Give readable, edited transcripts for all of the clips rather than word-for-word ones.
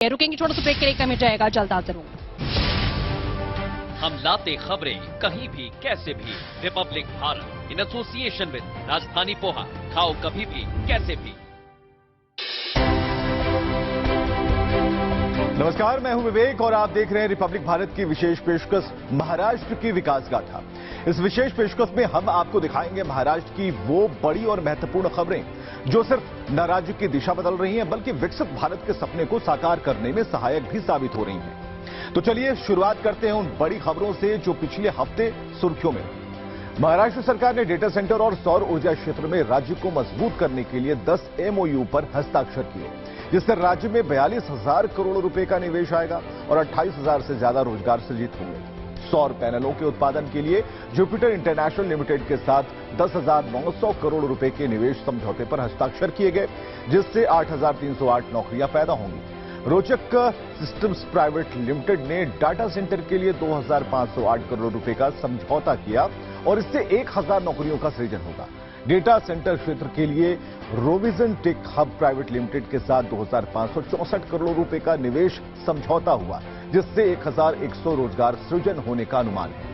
रुकेंगे छोटा सा ब्रेक के लिए, कम जाएगा, जल्द हाजिर हूँ। हम लाते खबरें कहीं भी कैसे भी। Republic Bharat in association with राजधानी पोहा, खाओ कभी भी कैसे भी। नमस्कार, मैं हूं विवेक और आप देख रहे हैं रिपब्लिक भारत की विशेष पेशकश महाराष्ट्र की विकास गाथा। इस विशेष पेशकश में हम आपको दिखाएंगे महाराष्ट्र की वो बड़ी और महत्वपूर्ण खबरें जो सिर्फ न राज्य की दिशा बदल रही हैं बल्कि विकसित भारत के सपने को साकार करने में सहायक भी साबित हो रही हैं। तो चलिए शुरुआत करते हैं उन बड़ी खबरों से जो पिछले हफ्ते सुर्खियों में। महाराष्ट्र सरकार ने डेटा सेंटर और सौर ऊर्जा क्षेत्र में राज्य को मजबूत करने के लिए 10 MOU पर हस्ताक्षर किए, जिससे राज्य में 42,000 करोड़ रुपए का निवेश आएगा और 28,000 से ज्यादा रोजगार सृजित होंगे। सौर पैनलों के उत्पादन के लिए जुपिटर इंटरनेशनल लिमिटेड के साथ 10,900 करोड़ रुपए के निवेश समझौते पर हस्ताक्षर किए गए, जिससे 8,308 नौकरियां पैदा होंगी। रोचक सिस्टम्स प्राइवेट लिमिटेड ने डाटा सेंटर के लिए 2,508 करोड़ रुपए का समझौता किया और इससे 1,000 नौकरियों का सृजन होगा। डेटा सेंटर क्षेत्र के लिए रोविजन टेक हब प्राइवेट लिमिटेड के साथ 2,564 करोड़ रुपए का निवेश समझौता हुआ, जिससे 1,100 रोजगार सृजन होने का अनुमान है।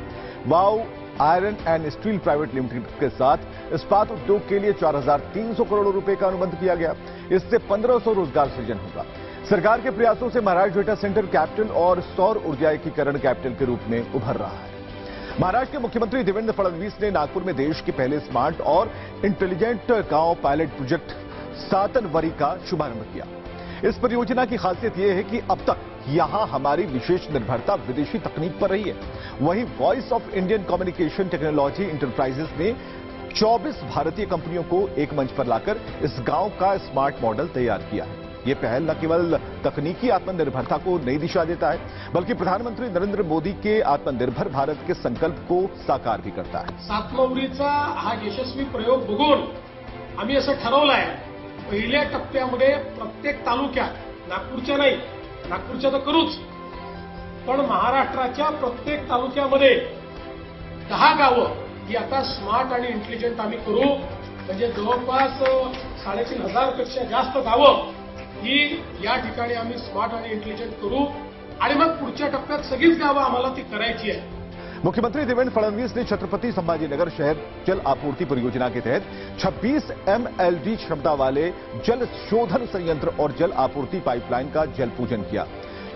Wow iron and steel private limited के साथ इस्पात उद्योग के लिए 4,300 करोड़ रुपए का अनुबंध किया गया, इससे 1,500 रोजगार सृजन होगा। सरकार के प्रयासों से महाराष्ट्र डेटा सेंटर कैपिटल और सौर ऊर्जा एकीकरण कैपिटल के रूप में उभर रहा है। महाराष्ट्र के मुख्यमंत्री देवेंद्र फडणवीस ने नागपुर में देश के पहले स्मार्ट और इंटेलिजेंट गांव पायलट प्रोजेक्ट सातनवरी का शुभारंभ किया। इस परियोजना की खासियत यह है कि अब तक यहां हमारी विशेष निर्भरता विदेशी तकनीक पर रही है। वहीं voice of Indian communication technology enterprises ने 24 भारतीय कंपनियों को एक मंच पर लाकर इस गांव का स्मार्ट मॉडल तैयार किया है। ये पहल न केवल तकनीकी आत्मनिर्भरता को नई दिशा देता है बल्कि प्रधानमंत्री नरेंद्र मोदी के आत्मनिर्भर भारत के संकल्प को साकार भी करता है। सातनवरीचा हा यशस्वी प्रयोग बघून आम्ही असं ठरवलं आहे, पहिल्या टप्प्यामध्ये प्रत्येक तालुक्यात, नागपूरच्या नाही, नागपूरच्या तर करूच, पण महाराष्ट्राच्या प्रत्येक तालुक्यामध्ये 10 गावं ही आता स्मार्ट आणि इंटेलिजंट आम्ही करू। म्हणजे जवळपास 3,500 पेक्षा जास्त गावं ही या ठिकाणी आम्ही स्मार्ट आणि इंटेलिजंट करू आणि मग पुढच्या टप्प्यात सगळीच गावं आम्हाला ती करायची आहे। मुख्यमंत्री देवेंद्र फडणवीस ने छत्रपति संभाजीनगर शहर जल आपूर्ति परियोजना के तहत 26 MLD क्षमता वाले जल शोधन संयंत्र और जल आपूर्ति पाइपलाइन का जल पूजन किया।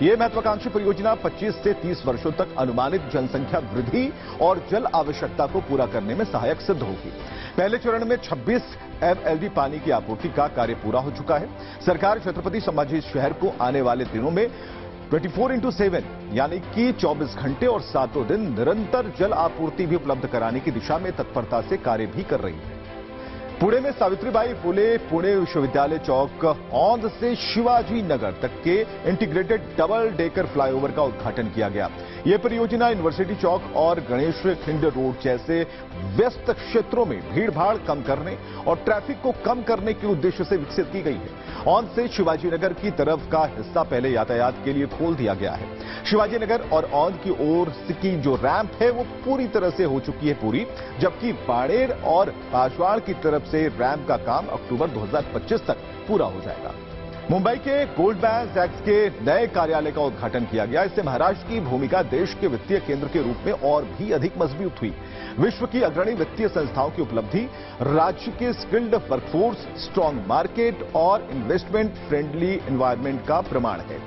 यह महत्वाकांक्षी परियोजना 25 से 30 वर्षों तक अनुमानित जनसंख्या वृद्धि और जल आवश्यकता को पूरा करने में सहायक सिद्ध होगी। पहले चरण में 26 MLD पानी की आपूर्ति का कार्य पूरा हो चुका है। सरकार छत्रपति संभाजी शहर को आने वाले दिनों में 24x7 यानी कि 24 घंटे और 7 दिन निरंतर जल आपूर्ति भी उपलब्ध कराने की दिशा में तत्परता से कार्य भी कर रही है। पुणे में सावित्रीबाई फुले पुणे विश्वविद्यालय चौक औंध से शिवाजी नगर तक के इंटीग्रेटेड डबल डेकर फ्लाईओवर का उद्घाटन किया गया। यह परियोजना यूनिवर्सिटी चौक और गणेश खिंड रोड जैसे व्यस्त क्षेत्रों में भीड़भाड़ कम करने और ट्रैफिक को कम करने के उद्देश्य से विकसित की गई है। औंध से शिवाजी नगर की तरफ का हिस्सा पहले यातायात के लिए खोल दिया गया है। शिवाजी नगर और औंध की ओर की जो रैंप है वो पूरी तरह से हो चुकी है पूरी, जबकि बाड़ेर और पासवाड़ की तरफ से रैंप का काम अक्टूबर 2025 तक पूरा हो जाएगा। मुंबई के गोल्डमैन सैक्स के नए कार्यालय का उद्घाटन किया गया। इससे महाराष्ट्र की भूमिका देश के वित्तीय केंद्र के रूप में और भी अधिक मजबूत हुई। विश्व की अग्रणी वित्तीय संस्थाओं की उपलब्धि, राज्य के स्किल्ड वर्कफोर्स, स्ट्रांग मार्केट और इन्वेस्टमेंट फ्रेंडली एनवायरनमेंट का प्रमाण है।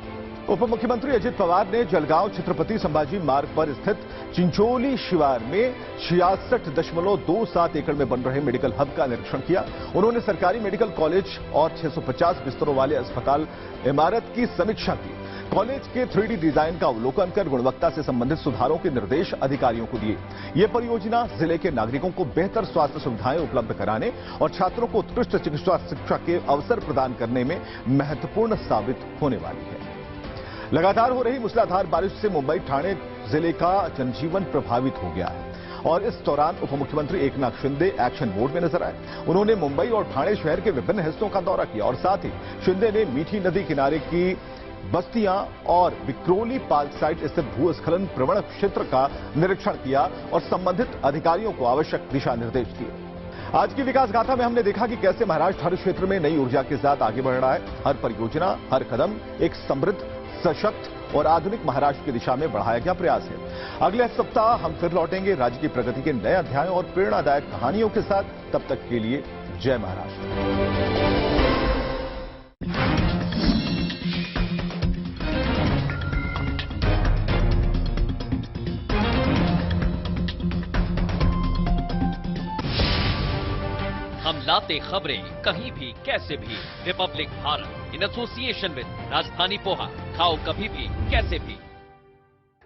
उप मुख्यमंत्री अजित पवार ने जलगांव छत्रपति संभाजी मार्ग पर स्थित चिंचोली शिवार में 66.27 एकड़ में बन रहे मेडिकल हब का निरीक्षण किया। उन्होंने सरकारी मेडिकल कॉलेज और 650 बिस्तरों वाले अस्पताल इमारत की समीक्षा की। कॉलेज के 3D डिजाइन का अवलोकन कर गुणवत्ता से संबंधित सुधारों के निर्देश अधिकारियों को दिए। यह परियोजना जिले के नागरिकों को बेहतर स्वास्थ्य सुविधाएं उपलब्ध कराने और छात्रों को उत्कृष्ट चिकित्सा शिक्षा के अवसर प्रदान करने में महत्वपूर्ण साबित होने वाली है। लगातार हो रही मूसलाधार बारिश से मुंबई ठाणे जिले का जनजीवन प्रभावित हो गया है और इस दौरान उप मुख्यमंत्री एकनाथ शिंदे एक्शन मोड में नजर आए। उन्होंने मुंबई और ठाणे शहर के विभिन्न हिस्सों का दौरा किया और साथ ही शिंदे ने मीठी नदी किनारे की बस्तियां और विक्रोली पार्क साइट स्थित भूस्खलन प्रवण क्षेत्र का निरीक्षण किया और संबंधित अधिकारियों को आवश्यक दिशा निर्देश दिए। आज की विकास गाथा में हमने देखा कि कैसे महाराष्ट्र हर क्षेत्र में नई ऊर्जा के साथ आगे बढ़ रहा है। हर परियोजना, हर कदम एक समृद्ध सशक्त और आधुनिक महाराष्ट्र की दिशा में बढ़ाया गया प्रयास है। अगले सप्ताह हम फिर लौटेंगे राज्य की प्रगति के नए अध्यायों और प्रेरणादायक कहानियों के साथ। तब तक के लिए जय महाराष्ट्र। हम लाते खबरें कहीं भी कैसे भी। Republic Bharat in association with राजधानी पोहा, खाओ कभी भी कैसे भी।